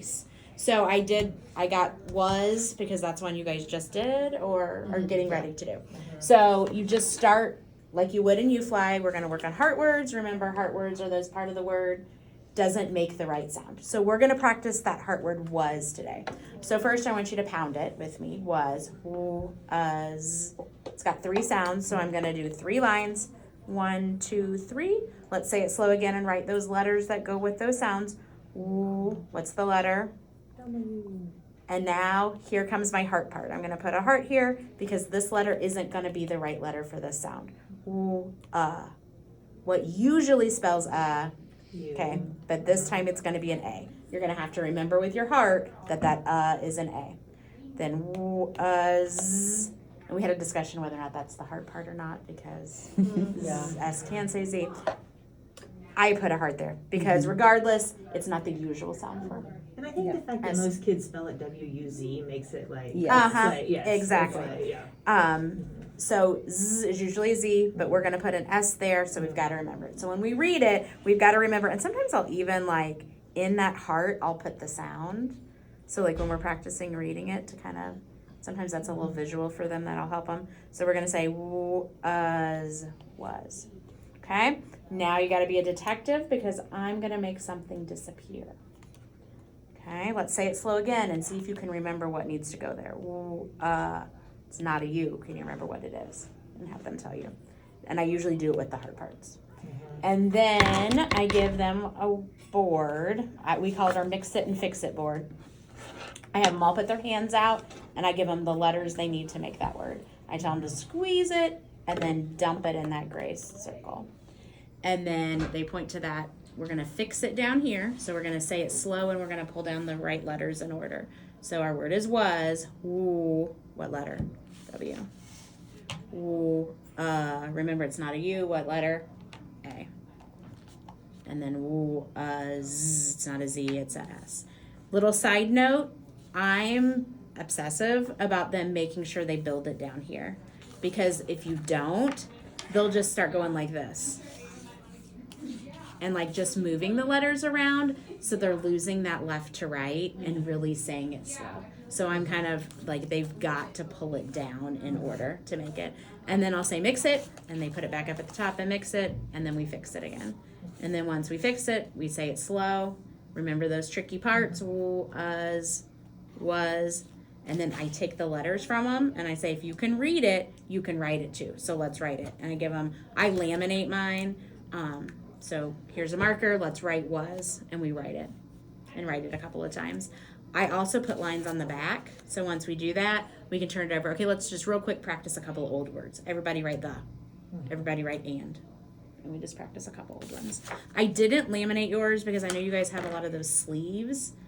piece. So I got was, because that's one you guys just did or are getting ready to do. So you just start like you would in UFly. We're going to work on heart words. Remember, heart words are those part of the word doesn't make the right sound. So we're going to practice that heart word was today. So first I want you to pound it with me. Was, was. It's got 3 sounds, so I'm going to do 3 lines. 1, 2, 3. Let's say it slow again and write those letters that go with those sounds. What's the letter? And now here comes my heart part. I'm going to put a heart here because this letter isn't going to be the right letter for this sound. What usually spells okay, but this time it's going to be an A. You're going to have to remember with your heart that is an A. Then z. And we had a discussion whether or not that's the heart part or not because S can say Z. I put a heart there because regardless, it's not the usual sound for it. And I think the fact that most kids spell it W-U-Z makes it like, exactly. So Z is usually a Z, but we're going to put an S there, so we've got to remember it. So when we read it, we've got to remember, and sometimes I'll even like in that heart, I'll put the sound. So like when we're practicing reading it to kind of, sometimes that's a little visual for them that'll help them. So we're going to say was. Okay? Now you got to be a detective because I'm going to make something disappear. Okay? Let's say it slow again and see if you can remember what needs to go there. It's not a U. Can you remember what it is? And have them tell you. And I usually do it with the hard parts. And then I give them a board. We call it our mix it and fix it board. I have them all put their hands out and I give them the letters they need to make that word. I tell them to squeeze it and then dump it in that gray circle. And then they point to that. We're going to fix it down here. So we're going to say it slow and we're going to pull down the right letters in order. So our word is was. What letter? W. Remember, it's not a U. What letter? A. And then z. It's not a Z. It's a S. Little side note. I'm obsessive about them making sure they build it down here. Because if you don't, they'll just start going like this. And like just moving the letters around. So they're losing that left to right and really saying it slow. So I'm kind of like, they've got to pull it down in order to make it. And then I'll say mix it, and they put it back up at the top and mix it, and then we fix it again. And then once we fix it, we say it slow. Remember those tricky parts, was, and then I take the letters from them, and I say, if you can read it, you can write it too. So let's write it. And I give them, I laminate mine. So here's a marker, let's write was, and we write it, and write it a couple of times. I also put lines on the back, so once we do that, we can turn it over. Okay, let's just real quick practice a couple of old words. Everybody write the. Everybody write and we just practice a couple old ones. I didn't laminate yours because I know you guys have a lot of those sleeves.